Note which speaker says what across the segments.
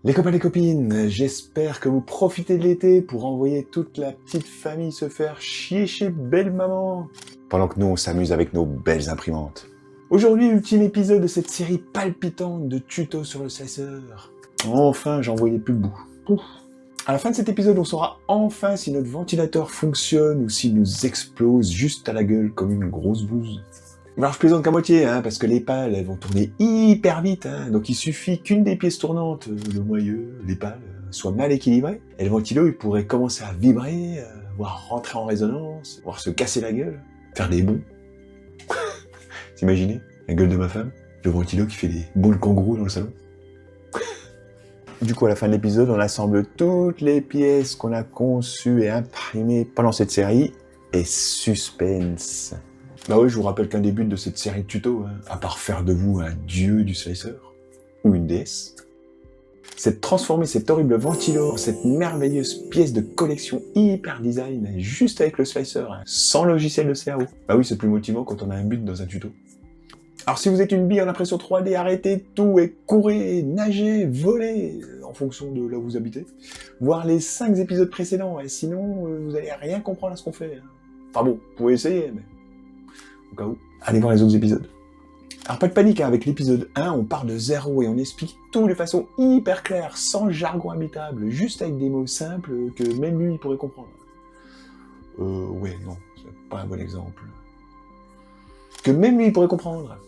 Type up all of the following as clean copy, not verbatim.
Speaker 1: Les copains, les copines, j'espère que vous profitez de l'été pour envoyer toute la petite famille se faire chier chez belle maman, pendant que nous on s'amuse avec nos belles imprimantes. Aujourd'hui, ultime épisode de cette série palpitante de tutos sur le slicer. Enfin, j'en voyais plus le bout. Ouf. À la fin de cet épisode, on saura enfin si notre ventilateur fonctionne ou s'il nous explose juste à la gueule comme une grosse bouse. Alors je plaisante qu'à moitié, parce que les pales, elles vont tourner hyper vite, donc il suffit qu'une des pièces tournantes, le moyeu, les pales, soit mal équilibrées, et le ventilo, il pourrait commencer à vibrer, voire rentrer en résonance, voire se casser la gueule, faire des bonds. T'imaginez la gueule de ma femme, le ventilo qui fait des bonds de kangourou dans le salon. Du coup, à la fin de l'épisode, on assemble toutes les pièces qu'on a conçues et imprimées pendant cette série, et suspense. Bah oui, je vous rappelle qu'un des buts de cette série de tutos, à part faire de vous un dieu du slicer, ou une déesse, c'est de transformer cet horrible ventilo en cette merveilleuse pièce de collection hyper design, juste avec le slicer, sans logiciel de CAO. Bah oui, c'est plus motivant quand on a un but dans un tuto. Alors si vous êtes une bille en impression 3D, arrêtez tout et courez, nagez, volez, en fonction de là où vous habitez, voir les 5 épisodes précédents, et sinon vous allez rien comprendre à ce qu'on fait. Enfin bon, vous pouvez essayer, mais au cas où, allez voir les autres épisodes. Alors pas de panique, avec l'épisode 1, on part de zéro et on explique tout de façon hyper claire, sans jargon habitable, juste avec des mots simples que même lui il pourrait comprendre. Ouais, non, c'est pas un bon exemple. Que même lui il pourrait comprendre.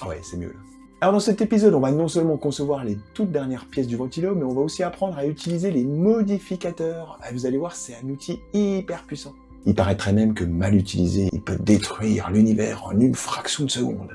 Speaker 1: Ouais, c'est mieux là. Alors dans cet épisode, on va non seulement concevoir les toutes dernières pièces du ventilo, mais on va aussi apprendre à utiliser les modificateurs. Et vous allez voir, c'est un outil hyper puissant. Il paraîtrait même que mal utilisé, il peut détruire l'univers en une fraction de seconde.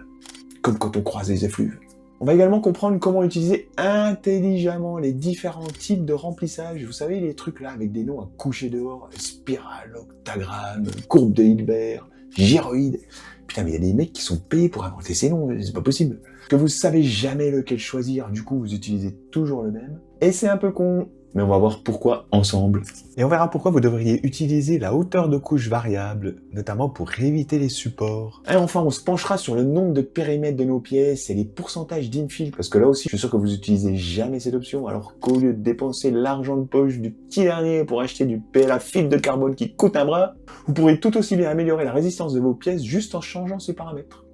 Speaker 1: Comme quand on croise les effluves. On va également comprendre comment utiliser intelligemment les différents types de remplissage. Vous savez, les trucs là avec des noms à coucher dehors, spirale, octagramme, courbe de Hilbert, gyroïde. Putain, mais il y a des mecs qui sont payés pour inventer ces noms, c'est pas possible. Que vous savez jamais lequel choisir, du coup vous utilisez toujours le même. Et c'est un peu con, mais on va voir pourquoi ensemble. Et on verra pourquoi vous devriez utiliser la hauteur de couche variable, notamment pour éviter les supports. Et enfin, on se penchera sur le nombre de périmètres de nos pièces et les pourcentages d'infill, parce que là aussi, je suis sûr que vous utilisez jamais cette option, alors qu'au lieu de dépenser l'argent de poche du petit dernier pour acheter du PLA fibre de carbone qui coûte un bras, vous pourrez tout aussi bien améliorer la résistance de vos pièces juste en changeant ces paramètres.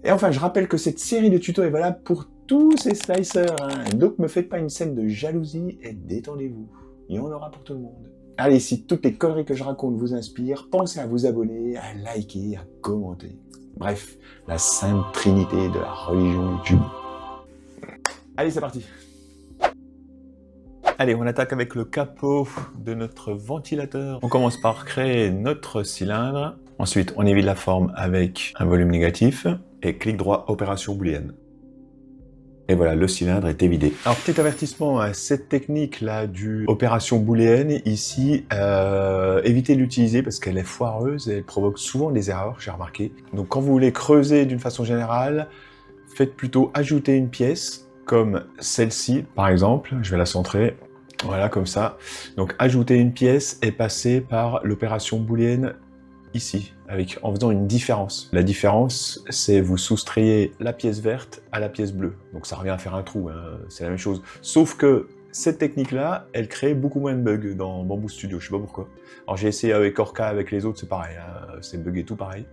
Speaker 1: Et enfin, je rappelle que cette série de tutos est valable pour tous ces slicers, donc me faites pas une scène de jalousie et détendez-vous. Il y en aura pour tout le monde. Allez, si toutes les conneries que je raconte vous inspirent, pensez à vous abonner, à liker, à commenter. Bref, la sainte trinité de la religion YouTube. Allez, c'est parti. Allez, on attaque avec le capot de notre ventilateur. On commence par créer notre cylindre. Ensuite, on évite la forme avec un volume négatif. Et clic droit, opération booléenne. Et voilà, le cylindre est évidé. Alors, petit avertissement, cette technique-là du opération booléenne, ici, évitez de l'utiliser parce qu'elle est foireuse et elle provoque souvent des erreurs, j'ai remarqué. Donc, quand vous voulez creuser d'une façon générale, faites plutôt ajouter une pièce, comme celle-ci, par exemple. Je vais la centrer. Voilà, comme ça. Donc, ajouter une pièce et passer par l'opération booléenne ici, en faisant une différence. La différence, c'est vous soustrayez la pièce verte à la pièce bleue. Donc ça revient à faire un trou, c'est la même chose. Sauf que cette technique-là, elle crée beaucoup moins de bugs dans Bamboo Studio, je sais pas pourquoi. Alors j'ai essayé avec Orca, avec les autres, c'est pareil, c'est bugué tout pareil.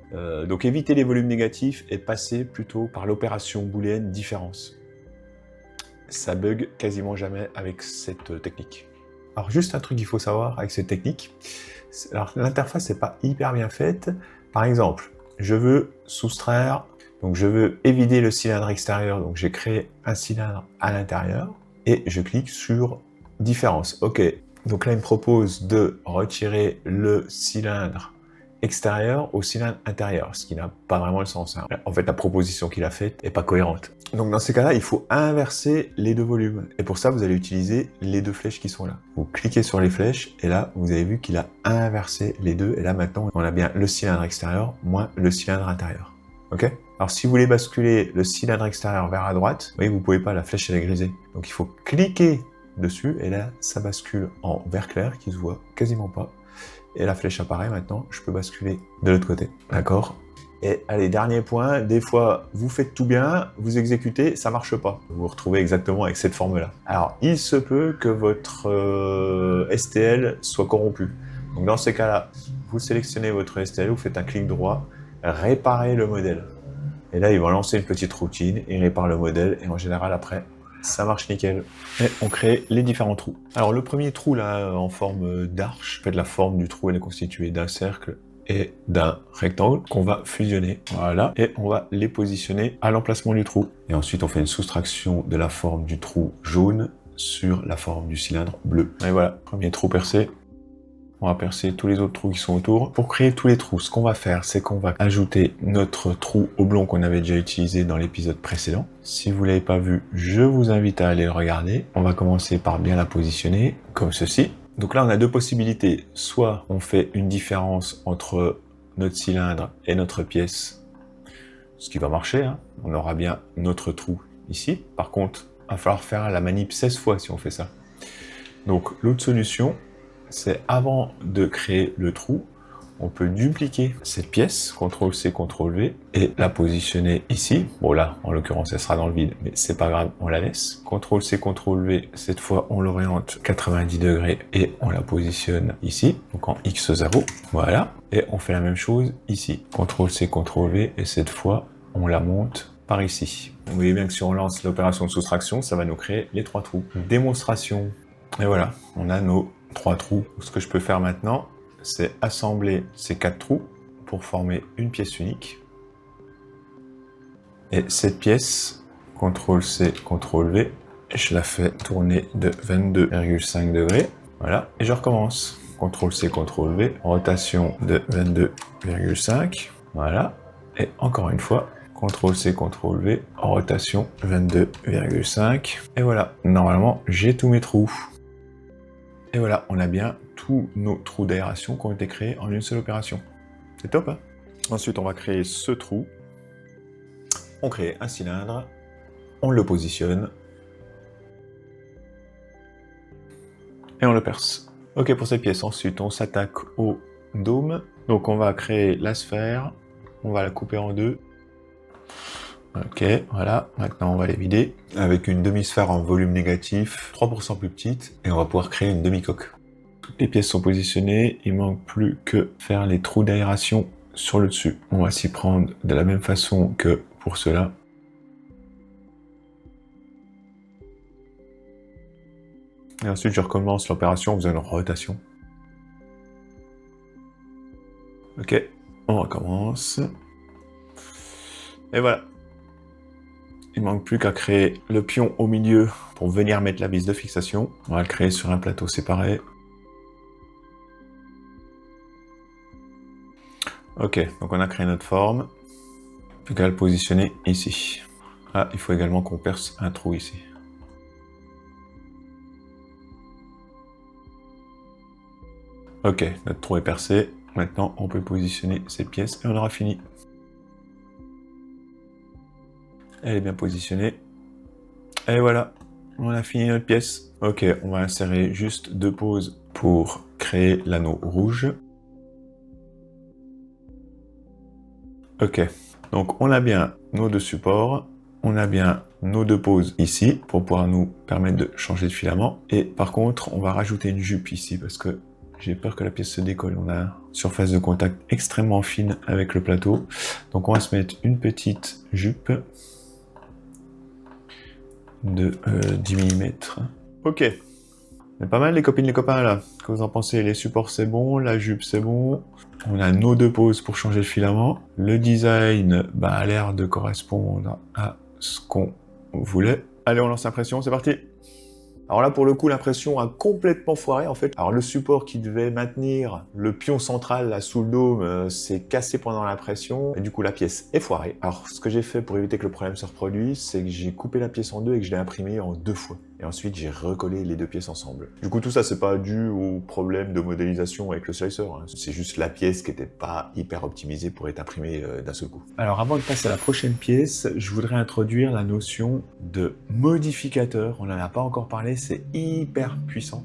Speaker 1: Donc évitez les volumes négatifs et passez plutôt par l'opération booléenne différence. Ça bug quasiment jamais avec cette technique. Alors juste un truc qu'il faut savoir avec cette technique, alors l'interface n'est pas hyper bien faite. Par exemple, je veux soustraire, donc je veux évider le cylindre extérieur, donc j'ai créé un cylindre à l'intérieur, et je clique sur différence. Ok, donc là il me propose de retirer le cylindre extérieur au cylindre intérieur, ce qui n'a pas vraiment le sens. En fait, la proposition qu'il a faite n'est pas cohérente. Donc dans ces cas-là, il faut inverser les deux volumes. Et pour ça, vous allez utiliser les deux flèches qui sont là. Vous cliquez sur les flèches, et là, vous avez vu qu'il a inversé les deux. Et là, maintenant, on a bien le cylindre extérieur moins le cylindre intérieur. Ok? Alors, si vous voulez basculer le cylindre extérieur vers à droite, vous voyez, vous pouvez pas, la flèche elle est grisée. Donc, il faut cliquer dessus, et là, ça bascule en vert clair, qui se voit quasiment pas. Et la flèche apparaît maintenant, je peux basculer de l'autre côté. D'accord? Et allez, dernier point, des fois, vous faites tout bien, vous exécutez, ça marche pas. Vous vous retrouvez exactement avec cette forme-là. Alors, il se peut que votre STL soit corrompu. Donc, dans ces cas-là, vous sélectionnez votre STL, vous faites un clic droit, réparer le modèle. Et là, il va lancer une petite routine, il répare le modèle, et en général, après, ça marche nickel. Et on crée les différents trous. Alors, le premier trou, là, en forme d'arche, en fait, la forme du trou, elle est constituée d'un cercle et d'un rectangle qu'on va fusionner. Voilà. Et on va les positionner à l'emplacement du trou. Et ensuite, on fait une soustraction de la forme du trou jaune sur la forme du cylindre bleu. Et voilà, premier trou percé. On va percer tous les autres trous qui sont autour. Pour créer tous les trous, ce qu'on va faire, c'est qu'on va ajouter notre trou oblong qu'on avait déjà utilisé dans l'épisode précédent. Si vous ne l'avez pas vu, je vous invite à aller le regarder. On va commencer par bien la positionner, comme ceci. Donc là, on a deux possibilités. Soit on fait une différence entre notre cylindre et notre pièce, ce qui va marcher, hein. On aura bien notre trou ici. Par contre, il va falloir faire la manip 16 fois si on fait ça. Donc l'autre solution, c'est avant de créer le trou, on peut dupliquer cette pièce, CTRL-C, CTRL-V, et la positionner ici. Bon là, en l'occurrence, elle sera dans le vide, mais c'est pas grave, on la laisse. CTRL-C, CTRL-V, cette fois, on l'oriente 90 degrés et on la positionne ici, donc en X0, voilà. Et on fait la même chose ici. CTRL-C, CTRL-V, et cette fois, on la monte par ici. Vous voyez bien que si on lance l'opération de soustraction, ça va nous créer les trois trous. Démonstration. Et voilà, on a nos trois trous. Ce que je peux faire maintenant, c'est assembler ces quatre trous pour former une pièce unique. Et cette pièce, CTRL-C, CTRL-V, je la fais tourner de 22,5 degrés. Voilà, et je recommence. CTRL-C, CTRL-V, rotation de 22,5. Voilà, et encore une fois, CTRL-C, CTRL-V, rotation 22,5. Et voilà, normalement, j'ai tous mes trous. Et voilà, on a bien tous nos trous d'aération qui ont été créés en une seule opération. C'est top, hein? Ensuite, on va créer ce trou. On crée un cylindre. On le positionne. Et on le perce. Ok pour cette pièce. Ensuite, on s'attaque au dôme. Donc, on va créer la sphère. On va la couper en deux. Ok, voilà. Maintenant, on va les vider avec une demi-sphère en volume négatif, 3% plus petite, et on va pouvoir créer une demi-coque. Toutes les pièces sont positionnées, il manque plus que faire les trous d'aération sur le dessus. On va s'y prendre de la même façon que pour cela. Et ensuite, je recommence l'opération en faisant une rotation. Ok, on recommence. Et voilà. Il manque plus qu'à créer le pion au milieu pour venir mettre la vis de fixation. On va le créer sur un plateau séparé. Ok, donc on a créé notre forme. Plus qu'à le positionner ici. Ah, il faut également qu'on perce un trou ici. Ok, notre trou est percé. Maintenant, on peut positionner ces pièces et on aura fini. Elle est bien positionnée. Et voilà, on a fini notre pièce. Ok, on va insérer juste deux poses pour créer l'anneau rouge. Ok, donc on a bien nos deux supports, on a bien nos deux poses ici pour pouvoir nous permettre de changer de filament. Et par contre, on va rajouter une jupe ici parce que j'ai peur que la pièce se décolle. On a une surface de contact extrêmement fine avec le plateau. Donc on va se mettre une petite jupe de 10 mm. Ok. C'est pas mal les copines, les copains là. Qu'est-ce que vous en pensez? Les supports c'est bon, la jupe c'est bon. On a nos deux poses pour changer le filament. Le design a l'air de correspondre à ce qu'on voulait. Allez, on lance l'impression, c'est parti. Alors là, pour le coup, l'impression a complètement foiré, en fait. Alors le support qui devait maintenir le pion central là sous le dôme s'est cassé pendant l'impression, et du coup la pièce est foirée. Alors ce que j'ai fait pour éviter que le problème se reproduise, c'est que j'ai coupé la pièce en deux et que je l'ai imprimée en deux fois. Et ensuite, j'ai recollé les deux pièces ensemble. Du coup, tout ça, c'est pas dû au problème de modélisation avec le slicer, hein. C'est juste la pièce qui était pas hyper optimisée pour être imprimée d'un seul coup. Alors avant de passer à la prochaine pièce, je voudrais introduire la notion de modificateur. On n'en a pas encore parlé, c'est hyper puissant.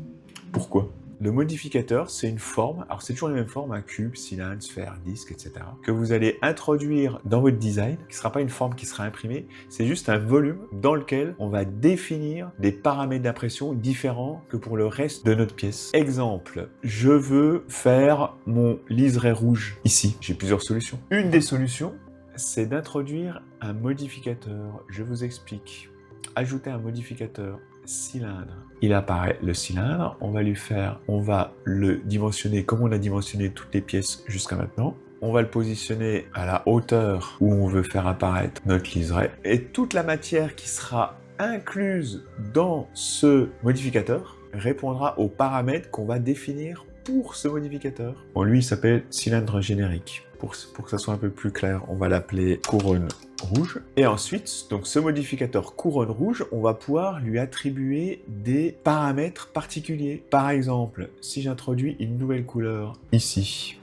Speaker 1: Pourquoi ? Le modificateur, c'est une forme, alors c'est toujours les mêmes formes, un cube, cylindre, sphère, disque, etc., que vous allez introduire dans votre design, qui ne sera pas une forme qui sera imprimée, c'est juste un volume dans lequel on va définir des paramètres d'impression différents que pour le reste de notre pièce. Exemple, je veux faire mon liseré rouge ici. J'ai plusieurs solutions. Une des solutions, c'est d'introduire un modificateur. Je vous explique. Ajouter un modificateur cylindre. Il apparaît le cylindre, on va le dimensionner comme on a dimensionné toutes les pièces jusqu'à maintenant. On va le positionner à la hauteur où on veut faire apparaître notre liseré. Et toute la matière qui sera incluse dans ce modificateur répondra aux paramètres qu'on va définir pour ce modificateur. Bon, lui, il s'appelle cylindre générique. Pour que ça soit un peu plus clair, on va l'appeler couronne rouge. Et ensuite, donc ce modificateur couronne rouge, on va pouvoir lui attribuer des paramètres particuliers. Par exemple, si j'introduis une nouvelle couleur ici,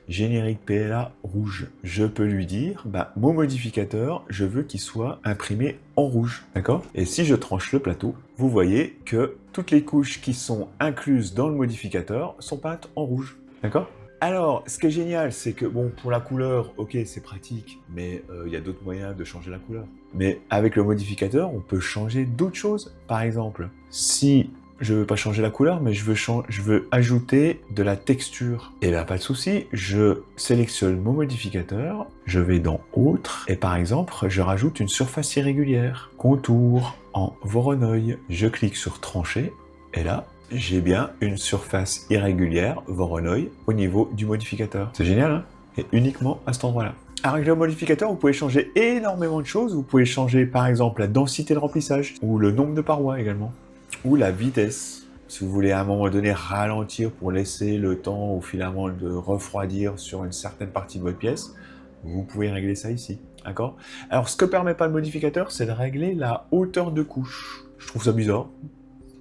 Speaker 1: générique PLA rouge, je peux lui dire, mon modificateur, je veux qu'il soit imprimé en rouge, d'accord? Et si je tranche le plateau, vous voyez que toutes les couches qui sont incluses dans le modificateur sont peintes en rouge, d'accord? Alors, ce qui est génial, c'est que, bon, pour la couleur, ok, c'est pratique, mais il y a d'autres moyens de changer la couleur. Mais avec le modificateur, on peut changer d'autres choses. Par exemple, si je veux pas changer la couleur, mais je veux ajouter de la texture, et bien pas de souci, je sélectionne mon modificateur, je vais dans Autre, et par exemple, je rajoute une surface irrégulière, contour en Voronoi. Je clique sur Trancher, et là, j'ai bien une surface irrégulière, Voronoi, au niveau du modificateur. C'est génial, hein? Et uniquement à cet endroit-là. Avec le modificateur, vous pouvez changer énormément de choses. Vous pouvez changer, par exemple, la densité de remplissage, ou le nombre de parois également, ou la vitesse. Si vous voulez à un moment donné ralentir pour laisser le temps au filament de refroidir sur une certaine partie de votre pièce, vous pouvez régler ça ici, d'accord? Alors, ce que permet pas le modificateur, c'est de régler la hauteur de couche. Je trouve ça bizarre.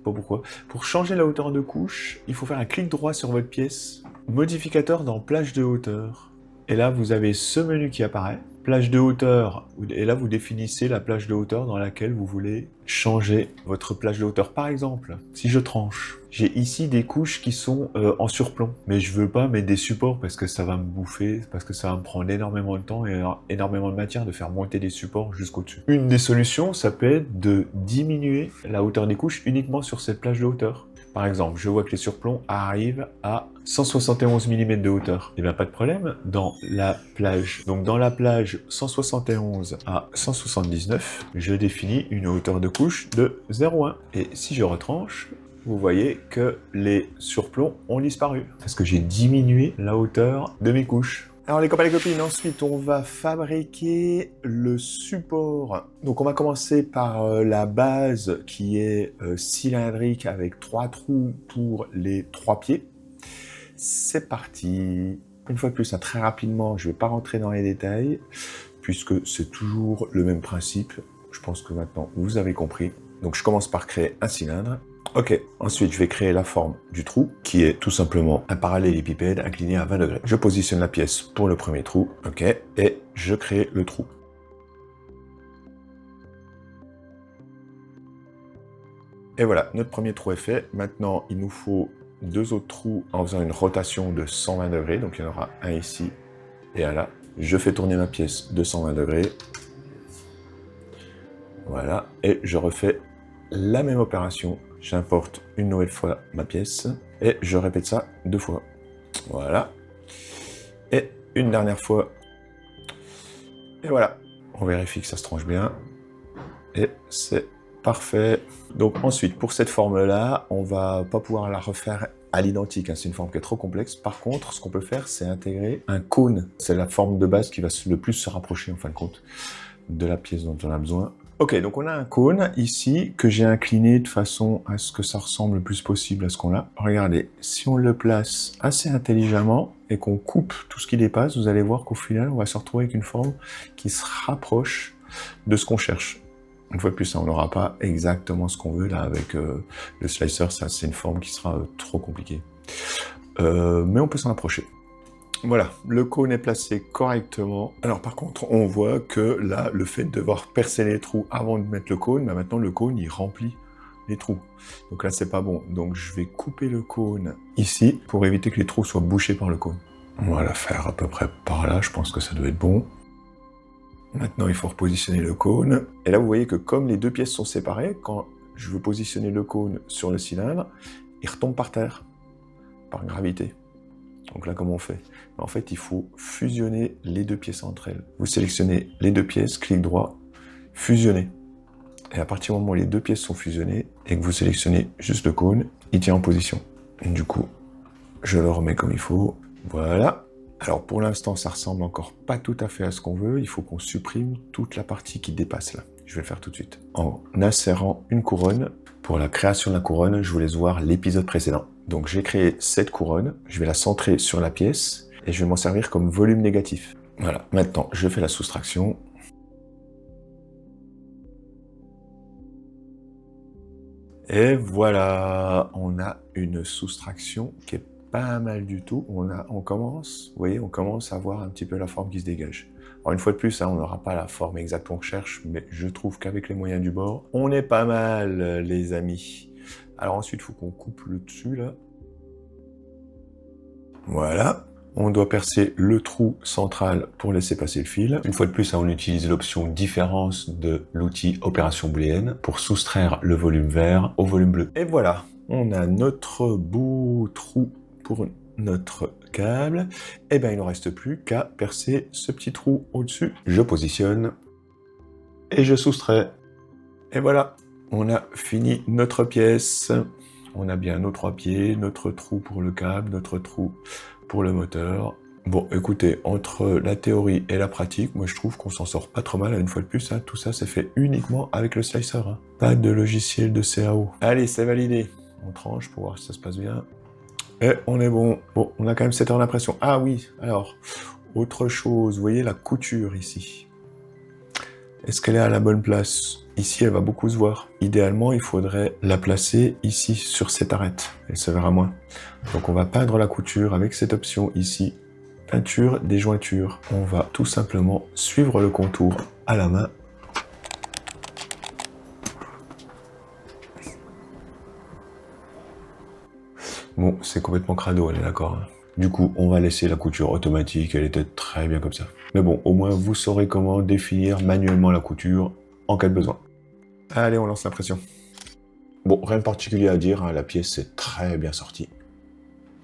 Speaker 1: Pas pourquoi. Pour changer la hauteur de couche, il faut faire un clic droit sur votre pièce, modificateur dans plage de hauteur. Et là, vous avez ce menu qui apparaît, plage de hauteur, et là, vous définissez la plage de hauteur dans laquelle vous voulez changer votre plage de hauteur. Par exemple, si je tranche, j'ai ici des couches qui sont en surplomb, mais je veux pas mettre des supports parce que ça va me bouffer, parce que ça va me prendre énormément de temps et énormément de matière de faire monter des supports jusqu'au-dessus. Une des solutions, ça peut être de diminuer la hauteur des couches uniquement sur cette plage de hauteur. Par exemple, je vois que les surplombs arrivent à 171 mm de hauteur. Et bien pas de problème, dans la plage, donc dans la plage 171 à 179, je définis une hauteur de couche de 0,1. Et si je retranche, vous voyez que les surplombs ont disparu, parce que j'ai diminué la hauteur de mes couches. Alors les copains et les copines, ensuite on va fabriquer le support. Donc on va commencer par la base qui est cylindrique avec 3 trous pour les 3 pieds. C'est parti. Une fois de plus, très rapidement, je ne vais pas rentrer dans les détails, puisque c'est toujours le même principe. Je pense que maintenant vous avez compris. Donc je commence par créer un cylindre. Ok, ensuite je vais créer la forme du trou, qui est tout simplement un parallélépipède incliné à 20 degrés. Je positionne la pièce pour le premier trou, ok, et je crée le trou. Et voilà, notre premier trou est fait. Maintenant, il nous faut 2 autres trous en faisant une rotation de 120 degrés. Donc il y en aura un ici et un là. Je fais tourner ma pièce de 120 degrés. Voilà, et je refais la même opération. J'importe une nouvelle fois ma pièce et je répète ça 2 fois. Voilà. Et une dernière fois. Et voilà. On vérifie que ça se tranche bien. Et c'est parfait. Donc ensuite, pour cette forme-là, on va pas pouvoir la refaire à l'identique. C'est une forme qui est trop complexe. Par contre, ce qu'on peut faire, c'est intégrer un cône. C'est la forme de base qui va le plus se rapprocher, en fin de compte, de la pièce dont on a besoin. Ok, donc on a un cône ici que j'ai incliné de façon à ce que ça ressemble le plus possible à ce qu'on a. Regardez, si on le place assez intelligemment et qu'on coupe tout ce qui dépasse, vous allez voir qu'au final, on va se retrouver avec une forme qui se rapproche de ce qu'on cherche. Une fois de plus, on n'aura pas exactement ce qu'on veut là avec le slicer, ça c'est une forme qui sera trop compliquée. Mais on peut s'en approcher. Voilà, le cône est placé correctement. Alors par contre, on voit que là, le fait de devoir percer les trous avant de mettre le cône, maintenant le cône il remplit les trous. Donc là, c'est pas bon. Donc je vais couper le cône ici pour éviter que les trous soient bouchés par le cône. On va la faire à peu près par là, je pense que ça doit être bon. Maintenant, il faut repositionner le cône. Et là, vous voyez que comme les deux pièces sont séparées, quand je veux positionner le cône sur le cylindre, il retombe par terre, par gravité. Donc là, comment on fait? En fait, il faut fusionner les deux pièces entre elles. Vous sélectionnez les deux pièces, clic droit, fusionner. Et à partir du moment où les deux pièces sont fusionnées, et que vous sélectionnez juste le cône, il tient en position. Et du coup, je le remets comme il faut. Voilà. Alors pour l'instant, ça ressemble encore pas tout à fait à ce qu'on veut. Il faut qu'on supprime toute la partie qui dépasse là. Je vais le faire tout de suite. En insérant une couronne. Pour la création de la couronne, je vous laisse voir l'épisode précédent. Donc j'ai créé cette couronne. Je vais la centrer sur la pièce. Et je vais m'en servir comme volume négatif. Voilà. Maintenant, je fais la soustraction. Et voilà, on a une soustraction qui est pas mal du tout. On commence, vous voyez, on commence à voir un petit peu la forme qui se dégage. Alors une fois de plus, hein, on n'aura pas la forme exacte qu'on cherche, mais je trouve qu'avec les moyens du bord, on est pas mal, les amis. Alors ensuite, il faut qu'on coupe le dessus, là. Voilà. On doit percer le trou central pour laisser passer le fil. Une fois de plus, on utilise l'option différence de l'outil opération booléenne pour soustraire le volume vert au volume bleu. Et voilà, on a notre beau trou pour notre câble. Et bien, il ne nous reste plus qu'à percer ce petit trou au-dessus. Je positionne et je soustrais. Et voilà, on a fini notre pièce. On a bien nos trois pieds, notre trou pour le câble, notre trou pour le moteur. Bon, écoutez, entre la théorie et la pratique, moi je trouve qu'on s'en sort pas trop mal. Une fois de plus, hein, tout ça c'est fait uniquement avec le slicer. Hein. Pas de logiciel de CAO. Allez, c'est validé. On tranche pour voir si ça se passe bien. Et on est bon. Bon, on a quand même 7 heures d'impression. Ah oui, alors, autre chose, vous voyez la couture ici. Est-ce qu'elle est à la bonne place? Ici, elle va beaucoup se voir. Idéalement, il faudrait la placer ici, sur cette arête. Elle se verra moins. Donc, on va peindre la couture avec cette option ici. Peinture des jointures. On va tout simplement suivre le contour à la main. Bon, c'est complètement crado, on est d'accord. Hein. Du coup, on va laisser la couture automatique, elle était très bien comme ça. Mais bon, au moins, vous saurez comment définir manuellement la couture en cas de besoin. Allez, on lance l'impression. Bon, rien de particulier à dire, hein, la pièce est très bien sortie.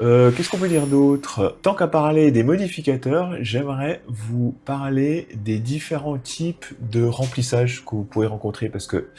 Speaker 1: Qu'est-ce qu'on peut dire d'autre? Tant qu'à parler des modificateurs, j'aimerais vous parler des différents types de remplissage que vous pouvez rencontrer, parce que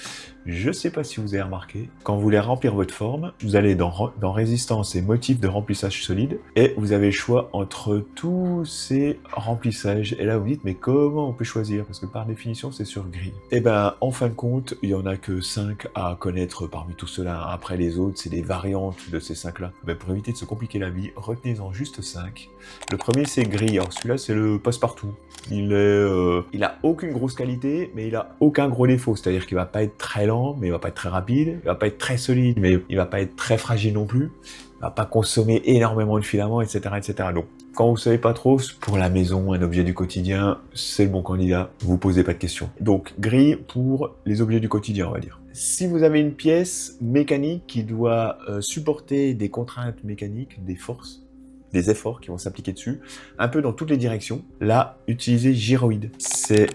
Speaker 1: je sais pas si vous avez remarqué, quand vous voulez remplir votre forme, vous allez dans résistance et motifs de remplissage solide, et vous avez le choix entre tous ces remplissages. Et là vous dites, mais comment on peut choisir? Parce que par définition c'est sur grille. Et ben en fin de compte, il y en a que 5 à connaître parmi tout cela. Après les autres, c'est des variantes de ces 5 là. Ben, pour éviter de se compliquer la vie, retenez-en juste 5. Le premier c'est gris, alors celui-là c'est le passe-partout. Il a aucune grosse qualité, mais il a aucun gros défaut, c'est-à-dire qu'il va pas être très lent, mais il va pas être très rapide, il va pas être très solide, mais il va pas être très fragile non plus, il va pas consommer énormément de filaments, etc., etc. Donc, quand vous savez pas trop, pour la maison, un objet du quotidien, c'est le bon candidat, vous posez pas de questions. Donc, gris pour les objets du quotidien, on va dire. Si vous avez une pièce mécanique qui doit supporter des contraintes mécaniques, des forces, des efforts qui vont s'appliquer dessus, un peu dans toutes les directions. Là, utilisez gyroïde. C'est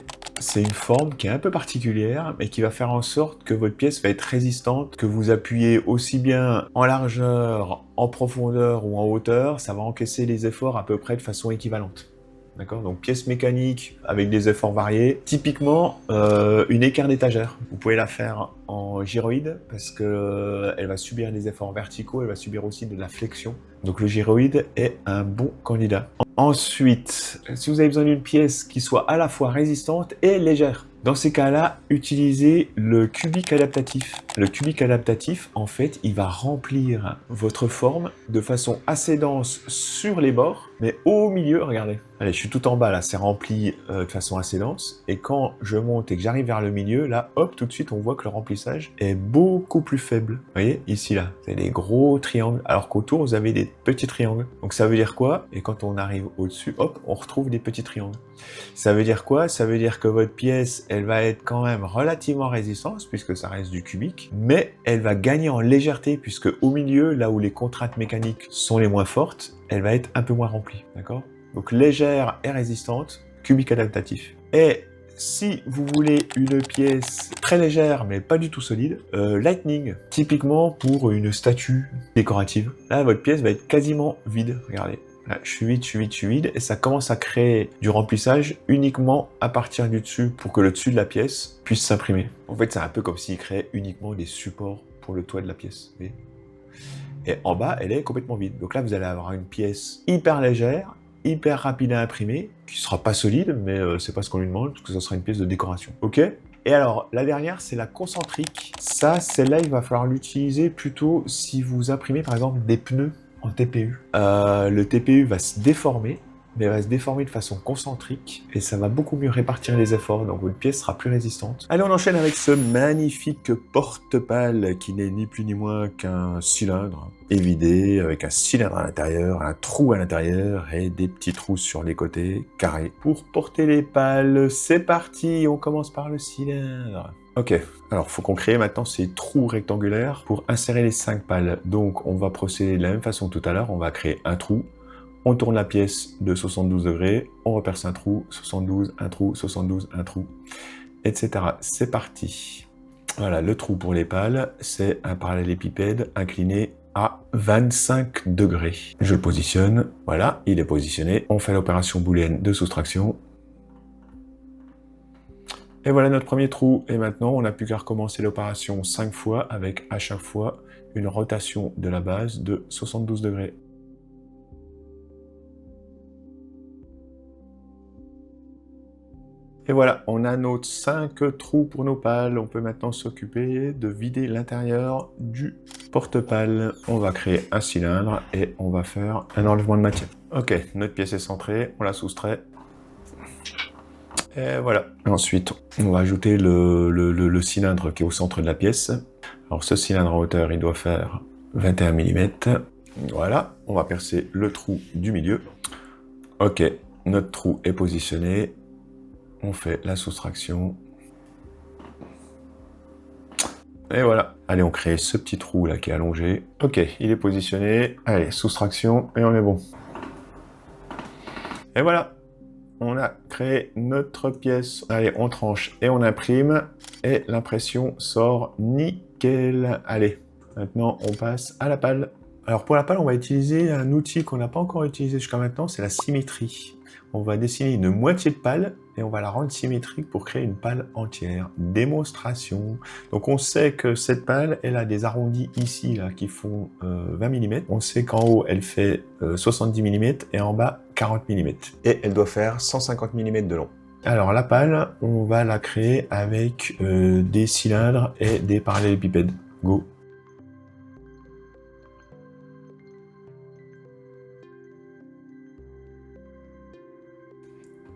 Speaker 1: une forme qui est un peu particulière, mais qui va faire en sorte que votre pièce va être résistante, que vous appuyez aussi bien en largeur, en profondeur ou en hauteur, ça va encaisser les efforts à peu près de façon équivalente. D'accord? Donc pièce mécanique avec des efforts variés. Typiquement, une équerre d'étagère. Vous pouvez la faire en gyroïde parce que elle va subir des efforts verticaux, elle va subir aussi de la flexion. Donc le gyroïde est un bon candidat. Ensuite, si vous avez besoin d'une pièce qui soit à la fois résistante et légère, dans ces cas-là, utilisez le cubique adaptatif. Le cubique adaptatif, en fait, il va remplir votre forme de façon assez dense sur les bords, mais au milieu, regardez. Allez, je suis tout en bas là, c'est rempli de façon assez dense. Et quand je monte et que j'arrive vers le milieu, là, hop, tout de suite, on voit que le remplissage est beaucoup plus faible. Vous voyez, ici, là, c'est des gros triangles, alors qu'autour, vous avez des petits triangles. Donc ça veut dire quoi? Et quand on arrive au-dessus, hop, on retrouve des petits triangles. Ça veut dire quoi? Ça veut dire que votre pièce, elle va être quand même relativement résistante, puisque ça reste du cubique, mais elle va gagner en légèreté, puisque au milieu, là où les contraintes mécaniques sont les moins fortes, elle va être un peu moins remplie, d'accord? Donc légère et résistante, cubique adaptatif. Et si vous voulez une pièce très légère mais pas du tout solide, Lightning, typiquement pour une statue décorative. Là, votre pièce va être quasiment vide, regardez. Là, je suis vide, et ça commence à créer du remplissage uniquement à partir du dessus pour que le dessus de la pièce puisse s'imprimer. En fait, c'est un peu comme s'il créait uniquement des supports pour le toit de la pièce. Vous voyez ? Et en bas, elle est complètement vide. Donc là, vous allez avoir une pièce hyper légère, hyper rapide à imprimer, qui sera pas solide, mais c'est pas ce qu'on lui demande, parce que ça sera une pièce de décoration. Ok? Et alors, la dernière, c'est la concentrique. Ça, celle-là, il va falloir l'utiliser plutôt si vous imprimez, par exemple, des pneus en TPU. Le TPU va se déformer, mais elle va se déformer de façon concentrique, et ça va beaucoup mieux répartir les efforts, donc votre pièce sera plus résistante. Allez, on enchaîne avec ce magnifique porte-pale, qui n'est ni plus ni moins qu'un cylindre évidé, avec un cylindre à l'intérieur, un trou à l'intérieur, et des petits trous sur les côtés, carrés. Pour porter les pales, c'est parti, on commence par le cylindre. Ok, alors faut qu'on crée maintenant ces trous rectangulaires pour insérer les 5 pales. Donc on va procéder de la même façon que tout à l'heure, on va créer un trou, on tourne la pièce de 72 degrés, on reperce un trou, 72, un trou, 72, un trou, etc. C'est parti. Voilà, le trou pour les pales, c'est un parallélépipède incliné à 25 degrés. Je le positionne, voilà, il est positionné. On fait l'opération booléenne de soustraction. Et voilà notre premier trou. Et maintenant, on n'a plus qu'à recommencer l'opération 5 fois avec à chaque fois une rotation de la base de 72 degrés. Et voilà, on a nos 5 trous pour nos pales. On peut maintenant s'occuper de vider l'intérieur du porte-pale. On va créer un cylindre et on va faire un enlèvement de matière. Ok, notre pièce est centrée, on la soustrait. Et voilà. Ensuite, on va ajouter le cylindre qui est au centre de la pièce. Alors ce cylindre en hauteur, il doit faire 21 mm. Voilà, on va percer le trou du milieu. Ok, notre trou est positionné. On fait la soustraction. Et voilà. Allez, on crée ce petit trou là qui est allongé. Ok, il est positionné. Allez, soustraction et on est bon. Et voilà. On a créé notre pièce. Allez, on tranche et on imprime. Et l'impression sort nickel. Allez, maintenant on passe à la pale. Alors pour la pale, on va utiliser un outil qu'on n'a pas encore utilisé jusqu'à maintenant, c'est la symétrie. On va dessiner une moitié de pale et on va la rendre symétrique pour créer une pale entière. Démonstration. Donc on sait que cette pale, elle a des arrondis ici là qui font 20 mm. On sait qu'en haut, elle fait 70 mm et en bas 40 mm. Et elle doit faire 150 mm de long. Alors la pale, on va la créer avec des cylindres et des parallélépipèdes. Go!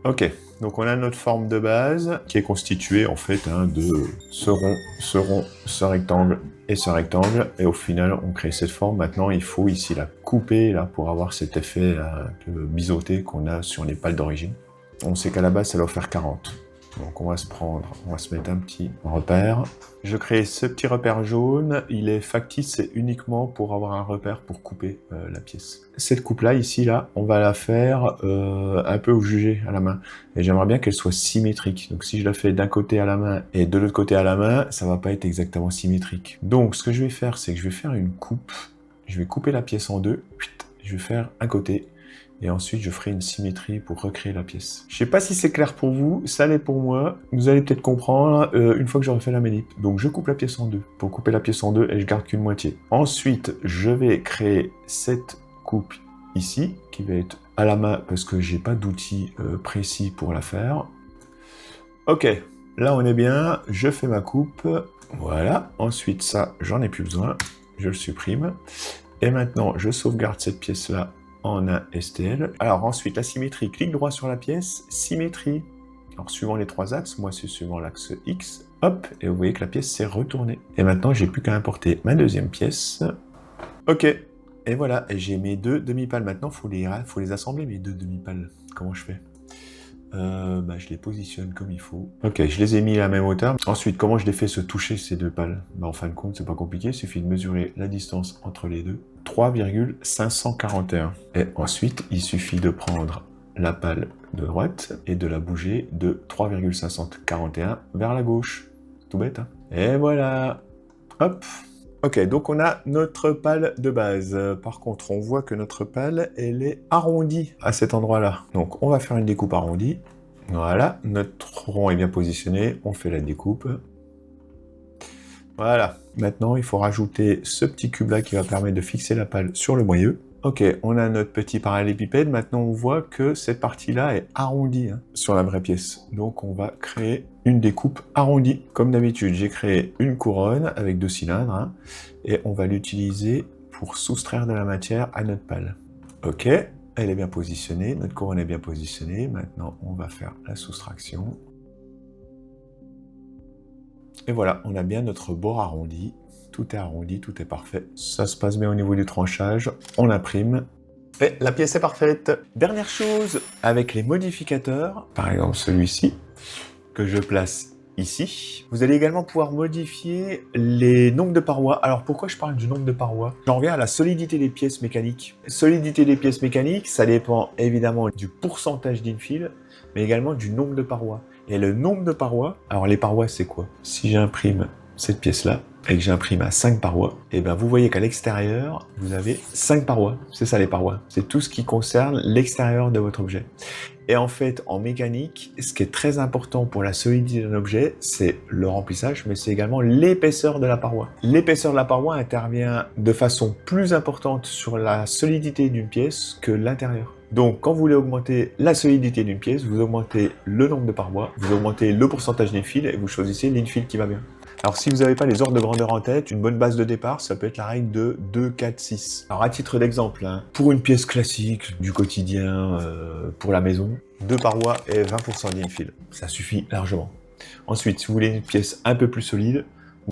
Speaker 1: Ok, donc on a notre forme de base qui est constituée en fait de ce rond, ce rond, ce rectangle et ce rectangle. Et au final, on crée cette forme. Maintenant, il faut ici la couper là, pour avoir cet effet là, de biseauté qu'on a sur les pales d'origine. On sait qu'à la base, ça doit faire 40. Donc on va se mettre un petit repère. Je crée ce petit repère jaune, il est factice, c'est uniquement pour avoir un repère pour couper la pièce. Cette coupe-là, ici, là, on va la faire un peu au jugé à la main. Et j'aimerais bien qu'elle soit symétrique. Donc si je la fais d'un côté à la main et de l'autre côté à la main, ça va pas être exactement symétrique. Donc ce que je vais faire, c'est que je vais faire une coupe. Je vais couper la pièce en deux. Je vais faire un côté. Et ensuite, je ferai une symétrie pour recréer la pièce. Je sais pas si c'est clair pour vous, ça l'est pour moi. Vous allez peut-être comprendre une fois que j'aurai fait la manip. Donc, je coupe la pièce en deux. Pour couper la pièce en deux, et je garde qu'une moitié. Ensuite, je vais créer cette coupe ici, qui va être à la main, parce que j'ai pas d'outil précis pour la faire. Ok, là on est bien. Je fais ma coupe. Voilà. Ensuite, ça, j'en ai plus besoin. Je le supprime. Et maintenant, je sauvegarde cette pièce-là en un STL. Alors ensuite, la symétrie, clic droit sur la pièce, symétrie. Alors suivant les 3 axes, moi c'est suivant l'axe X, hop, et vous voyez que la pièce s'est retournée. Et maintenant, j'ai plus qu'à importer ma deuxième pièce. Ok, et voilà, et j'ai mes 2 demi-pales. Maintenant, faut les assembler, mes 2 demi-pales. Comment je fais? Je les positionne comme il faut. Ok, je les ai mis à la même hauteur. Ensuite, comment je les fais se toucher ces 2 pales? En fin de compte, c'est pas compliqué, il suffit de mesurer la distance entre les deux. 3,541. Et ensuite, il suffit de prendre la pale de droite et de la bouger de 3,541 vers la gauche. Tout bête, hein? Et voilà. Hop. Ok, donc on a notre pale de base. Par contre, on voit que notre pale, elle est arrondie à cet endroit-là. Donc, on va faire une découpe arrondie. Voilà, notre rond est bien positionné. On fait la découpe. Voilà. Maintenant, il faut rajouter ce petit cube-là qui va permettre de fixer la pale sur le moyeu. Ok, on a notre petit parallélépipède. Maintenant, on voit que cette partie-là est arrondie sur la vraie pièce. Donc, on va créer une découpe arrondie. Comme d'habitude, j'ai créé une couronne avec 2 cylindres. Et on va l'utiliser pour soustraire de la matière à notre pale. Ok, elle est bien positionnée. Notre couronne est bien positionnée. Maintenant, on va faire la soustraction. Et voilà, on a bien notre bord arrondi. Tout est arrondi, tout est parfait. Ça se passe bien au niveau du tranchage. On imprime. Et la pièce est parfaite. Dernière chose, avec les modificateurs, par exemple celui-ci, que je place ici, vous allez également pouvoir modifier les nombres de parois. Alors pourquoi je parle du nombre de parois? J'en reviens à la solidité des pièces mécaniques. Solidité des pièces mécaniques, ça dépend évidemment du pourcentage d'infill, mais également du nombre de parois. Et le nombre de parois, alors les parois c'est quoi? Si j'imprime cette pièce-là, et que j'imprime à 5 parois, et bien vous voyez qu'à l'extérieur, vous avez 5 parois. C'est ça les parois. C'est tout ce qui concerne l'extérieur de votre objet. Et en fait, en mécanique, ce qui est très important pour la solidité d'un objet, c'est le remplissage, mais c'est également l'épaisseur de la paroi. L'épaisseur de la paroi intervient de façon plus importante sur la solidité d'une pièce que l'intérieur. Donc, quand vous voulez augmenter la solidité d'une pièce, vous augmentez le nombre de parois, vous augmentez le pourcentage d'infill et vous choisissez l'infill qui va bien. Alors, si vous n'avez pas les ordres de grandeur en tête, une bonne base de départ, ça peut être la règle de 2, 4, 6. Alors, à titre d'exemple, pour une pièce classique du quotidien, pour la maison, 2 parois et 20% d'infill. Ça suffit largement. Ensuite, si vous voulez une pièce un peu plus solide,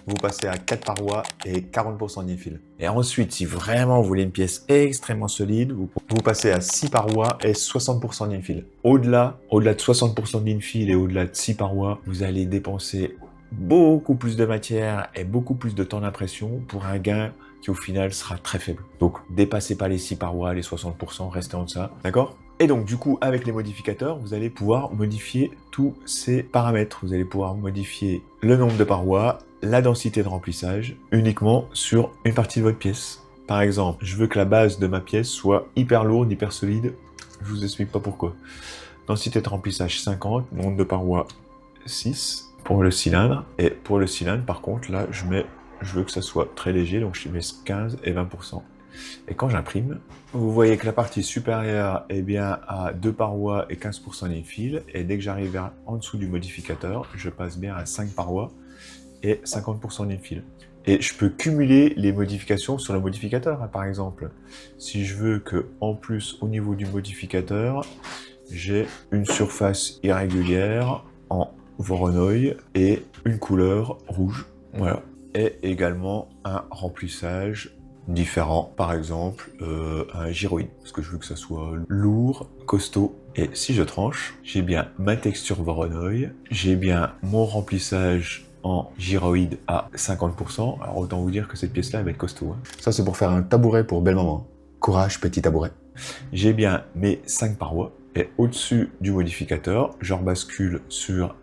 Speaker 1: vous passez à 4 parois et 40% d'infill. Et ensuite, si vraiment vous voulez une pièce extrêmement solide, vous passez à 6 parois et 60% d'infill. Au-delà de 60% d'infill et au-delà de 6 parois, vous allez dépenser beaucoup plus de matière et beaucoup plus de temps d'impression pour un gain qui au final sera très faible. Donc dépassez pas les 6 parois, les 60%, restez en deçà, d'accord? Et donc du coup, avec les modificateurs, vous allez pouvoir modifier tous ces paramètres. Vous allez pouvoir modifier le nombre de parois, la densité de remplissage, uniquement sur une partie de votre pièce. Par exemple, je veux que la base de ma pièce soit hyper lourde, hyper solide. Je vous explique pas pourquoi. Densité de remplissage 50, nombre de parois 6 pour le cylindre. Et pour le cylindre, par contre, là, je veux que ça soit très léger, donc je mets 15 et 20%. Et quand j'imprime, vous voyez que la partie supérieure est bien à 2 parois et 15% d'infill. Et dès que j'arrive vers en dessous du modificateur, je passe bien à 5 parois et 50% d'infill. Et je peux cumuler les modifications sur le modificateur. Par exemple, si je veux que, en plus, au niveau du modificateur, j'ai une surface irrégulière en Voronoi et une couleur rouge. Voilà. Et également un remplissage différent, par exemple un gyroïde, parce que je veux que ça soit lourd, costaud. Et si je tranche, j'ai bien ma texture Voronoi, j'ai bien mon remplissage en gyroïde à 50%. Alors autant vous dire que cette pièce-là, elle va être costaud. Ça, c'est pour faire un tabouret pour belle maman. Courage, petit tabouret. J'ai bien mes 5 parois. Et au-dessus du modificateur, je rebascule sur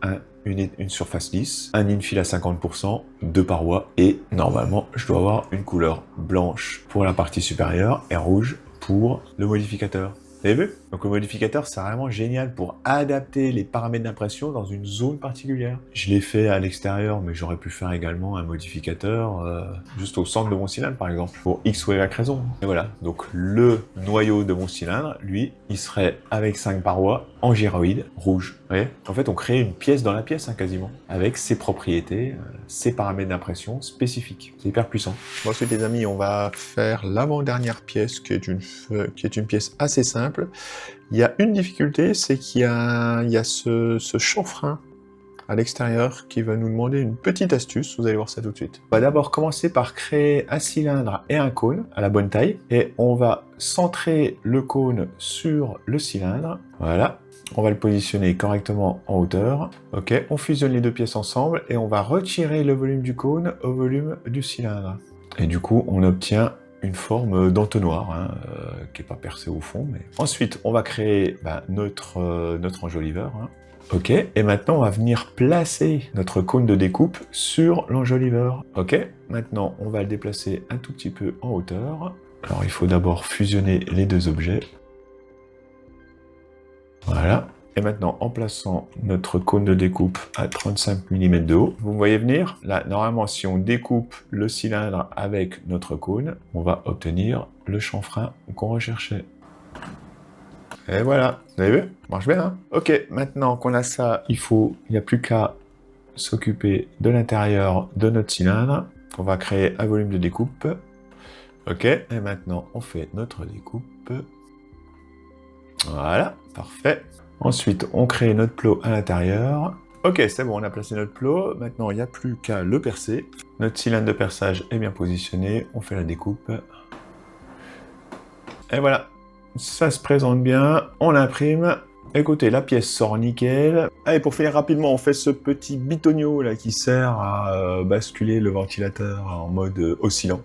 Speaker 1: une surface lisse, un infill à 50%, 2 parois, et normalement, je dois avoir une couleur blanche pour la partie supérieure et rouge pour le modificateur. Vous avez vu? Donc le modificateur, c'est vraiment génial pour adapter les paramètres d'impression dans une zone particulière. Je l'ai fait à l'extérieur, mais j'aurais pu faire également un modificateur juste au centre de mon cylindre, par exemple, pour X ou Y raison. Et voilà, donc le noyau de mon cylindre, lui, il serait avec 5 parois en gyroïde rouge. Vous voyez? En fait, on crée une pièce dans la pièce, hein, quasiment, avec ses propriétés, ses paramètres d'impression spécifiques. C'est hyper puissant. Bon, ensuite, les amis, on va faire l'avant-dernière pièce, qui est une pièce assez simple. Il y a une difficulté, c'est qu'il y a ce chanfrein à l'extérieur qui va nous demander une petite astuce, vous allez voir ça tout de suite. On va d'abord commencer par créer un cylindre et un cône à la bonne taille, et on va centrer le cône sur le cylindre, voilà. On va le positionner correctement en hauteur, ok, on fusionne les deux pièces ensemble, et on va retirer le volume du cône au volume du cylindre. Et du coup, on obtient une forme d'entonnoir, hein, qui n'est pas percée au fond. Mais... Ensuite, on va créer notre enjoliveur. Hein. Ok, et maintenant, on va venir placer notre cône de découpe sur l'enjoliveur. Ok, maintenant, on va le déplacer un tout petit peu en hauteur. Alors, il faut d'abord fusionner les deux objets. Voilà. Et maintenant, en plaçant notre cône de découpe à 35 mm de haut, vous me voyez venir? Là, normalement, si on découpe le cylindre avec notre cône, on va obtenir le chanfrein qu'on recherchait. Et voilà, vous avez vu? Ça marche bien, hein? Ok, maintenant qu'on a ça, il n'y a plus qu'à s'occuper de l'intérieur de notre cylindre. On va créer un volume de découpe. Ok, et maintenant, on fait notre découpe. Voilà, parfait. Ensuite, on crée notre plot à l'intérieur. Ok, c'est bon, on a placé notre plot. Maintenant, il n'y a plus qu'à le percer. Notre cylindre de perçage est bien positionné. On fait la découpe. Et voilà, ça se présente bien. On imprime. Écoutez, la pièce sort nickel. Allez, pour finir rapidement, on fait ce petit bitonio là qui sert à basculer le ventilateur en mode oscillant.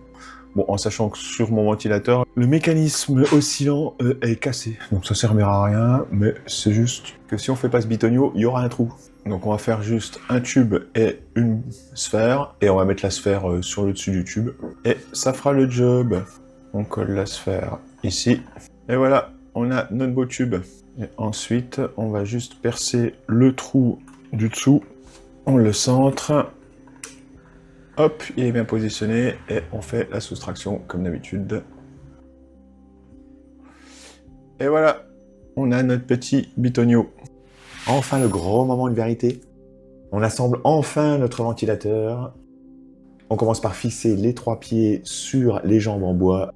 Speaker 1: Bon, en sachant que sur mon ventilateur, le mécanisme oscillant est cassé. Donc ça servira à rien, mais c'est juste que si on fait pas ce bitonio, il y aura un trou. Donc on va faire juste un tube et une sphère, et on va mettre la sphère sur le dessus du tube, et ça fera le job. On colle la sphère ici, et voilà, on a notre beau tube. Et ensuite, on va juste percer le trou du dessous, on le centre. Hop, il est bien positionné et on fait la soustraction comme d'habitude. Et voilà, on a notre petit bitonio. Enfin le gros moment de vérité. On assemble enfin notre ventilateur. On commence par fixer les 3 pieds sur les jambes en bois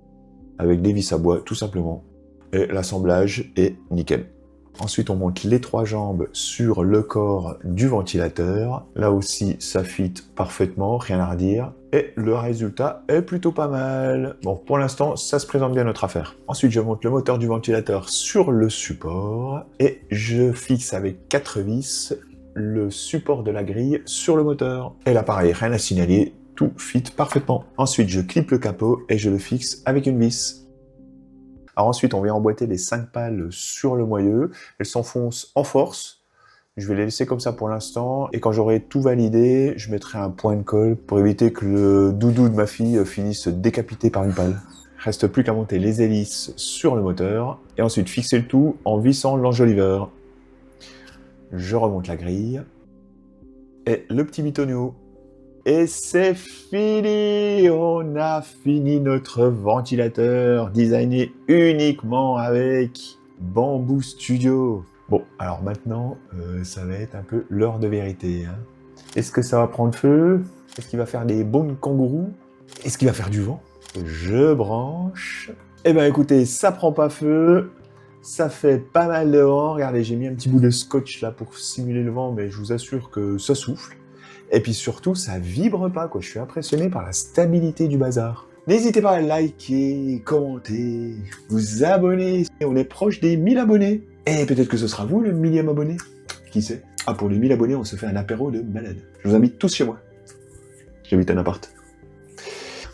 Speaker 1: avec des vis à bois tout simplement. Et l'assemblage est nickel. Ensuite, on monte les 3 jambes sur le corps du ventilateur. Là aussi, ça fit parfaitement, rien à redire. Et le résultat est plutôt pas mal. Bon, pour l'instant, ça se présente bien notre affaire. Ensuite, je monte le moteur du ventilateur sur le support. Et je fixe avec 4 vis le support de la grille sur le moteur. Et là, pareil, rien à signaler, tout fit parfaitement. Ensuite, je clippe le capot et je le fixe avec une vis. Alors ensuite, on vient emboîter les 5 pales sur le moyeu. Elles s'enfoncent en force. Je vais les laisser comme ça pour l'instant. Et quand j'aurai tout validé, je mettrai un point de colle pour éviter que le doudou de ma fille finisse décapité par une pale. Reste plus qu'à monter les hélices sur le moteur. Et ensuite fixer le tout en vissant l'enjoliveur. Je remonte la grille. Et le petit bitonio. Et c'est fini! On a fini notre ventilateur designé uniquement avec Bamboo Studio. Bon, alors maintenant, ça va être un peu l'heure de vérité. Hein. Est-ce que ça va prendre feu? Est-ce qu'il va faire des bonds de kangourou? Est-ce qu'il va faire du vent? Je branche. Eh ben écoutez, ça prend pas feu. Ça fait pas mal de vent. Regardez, j'ai mis un petit bout de scotch là pour simuler le vent, mais je vous assure que ça souffle. Et puis surtout, ça vibre pas, quoi. Je suis impressionné par la stabilité du bazar. N'hésitez pas à liker, commenter, vous abonner. On est proche des 1000 abonnés. Et peut-être que ce sera vous le 1000e abonné. Qui sait? Ah, pour les 1000 abonnés, on se fait un apéro de malade. Je vous invite tous chez moi. J'habite un appart.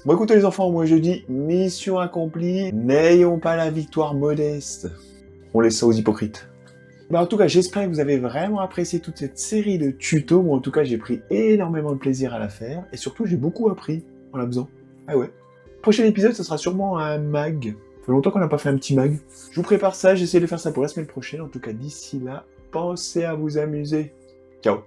Speaker 1: Bon, écoutez les enfants, moi je dis mission accomplie. N'ayons pas la victoire modeste. On laisse ça aux hypocrites. En tout cas, j'espère que vous avez vraiment apprécié toute cette série de tutos. Moi, en tout cas, j'ai pris énormément de plaisir à la faire. Et surtout, j'ai beaucoup appris en la faisant. Ah ouais. Prochain épisode, ce sera sûrement un mag. Ça fait longtemps qu'on n'a pas fait un petit mag. Je vous prépare ça, j'essaie de faire ça pour la semaine prochaine. En tout cas, d'ici là, pensez à vous amuser. Ciao.